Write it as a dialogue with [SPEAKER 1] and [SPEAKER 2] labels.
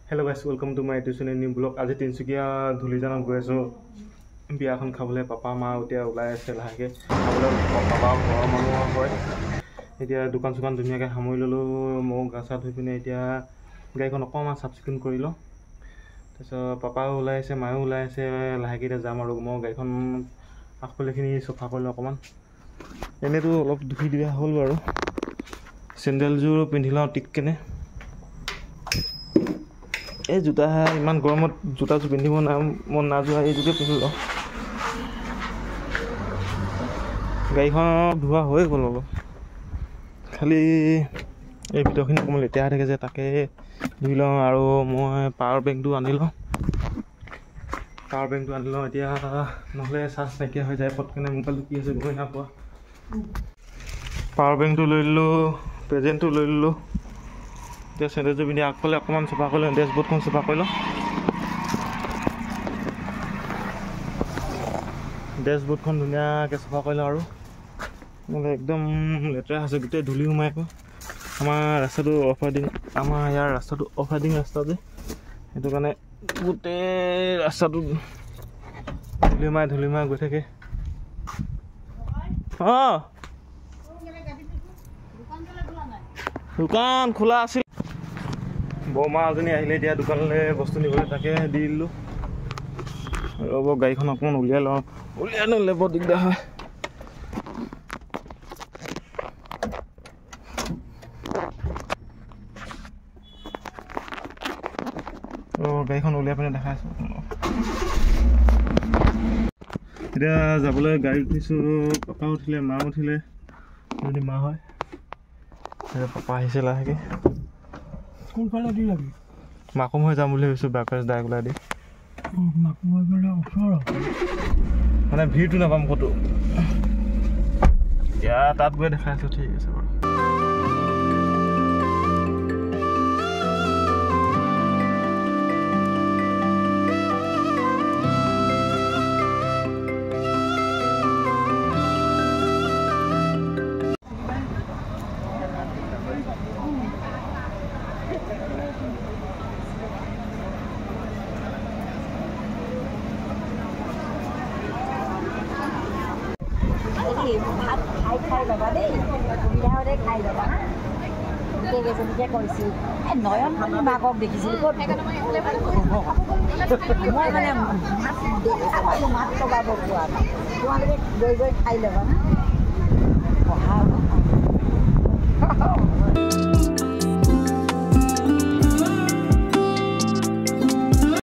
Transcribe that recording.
[SPEAKER 1] Hello guys, welcome to my new blog. আজি তিনচুকীয়া ধুলিজানত গৈ আছো বিয়াখন খাবলৈ পাপা মা উতিয়া ওলাই আছে লাহেকে খাবলৈ পাপা ঘৰৰ মানুহ হয় এতিয়া দোকান সুকান ধুনীয়াকৈ সামৰি ললো মই গাছা ধুই পিনে এতিয়া গাড়ীখন অকণমান চাফ চিকুণ কৰিলো তাৰপিছত পাপাও ওলাই আছে মাও ওলাই আছে লাহেকে যাম আৰু মই গাড়ীখন আগফালেখিনি চফা কৰিলো অকণমান এনেতো অলপ ধুই দিয়া হ'ল বাৰু চেণ্ডেলযোৰ পিন্ধিলাও টিককেনে এই জোতা ইমান গৰমত জোতাযোৰ পিন্ধিব মন নাযোৱা এই জোকে পিন্ধিলো গাড়ীখন ধোৱা হৈ গ'ল অলপ খালি এই ভিতৰখিনি অকণমান লেতেৰা থাকে যে তাকে ধুই লওঁ আৰু মই পাৱাৰ বেংকটো আনি লওঁ এতিয়া নহ'লে চাৰ্জ নাইকিয়া হৈ যায় পটকেনে মোবাইলটো কি হৈছে গৈ নাপোৱা পাৱাৰ বেংকটো লৈ ল'লোঁ প্ৰেজেণ্টটো লৈ ল'লোঁ এতিয়া চেণ্ডেলযোৰ পিন্ধি আগফালে অকণমান চফা কৰিলোঁ ডেছবৰ্ডখন চফা কৰি লওঁ ডেছবৰ্ডখন ধুনীয়াকৈ চফা কৰি লওঁ আৰু নহ'লে একদম লেতেৰা হৈছে গোটেই ধূলি সোমাই আকৌ আমাৰ ৰাস্তাটো অফ ৰাইডিং আমাৰ ইয়াৰ ৰাস্তাটো অফ ৰাইডিং ৰাস্তা যে সেইটো কাৰণে গোটেই ৰাস্তাটো ধূলি সোমাই গৈ থাকে অঁ দোকান খোলা আছিল বৌমা এজনী আহিলে এতিয়া দোকানলৈ বস্তু নিবলৈ তাকে দি দিলোঁ ৰ'ব গাড়ীখন অকণমান উলিয়াই লওঁ উলিয়াই ন'লে বৰ দিগদাৰ হয় গাড়ীখন উলিয়াই পিনে দেখাইছোঁ এতিয়া যাবলৈ গাড়ী উঠিছোঁ পাপা উঠিলে মা উঠিলে যদি মা হয় এতিয়া পাপা আহিছে লাহেকৈ কোনফালে দি যাবি মাকুম হৈ যাম বুলি ভাবিছোঁ বাইপাছ ডাইৰেক্ট ওলাই দি মাকুম হৈ গ'লে ওচৰ মানে ভিৰটো নাপাম ক'তো এতিয়া তাত গৈ দেখাই আছোঁ ঠিক আছে বাৰু
[SPEAKER 2] খাই ল'বা দেই সুবিধা হ'লে খাই ল'বা হা কেইজনীকে কৈছোঁ এই নয়ন আমি মাকক দেখিছিলোঁ ক'ত মই মানে মাত লগাব পোৱা নাই তোমালোকে গৈ খাই ল'বা হা পঢ়া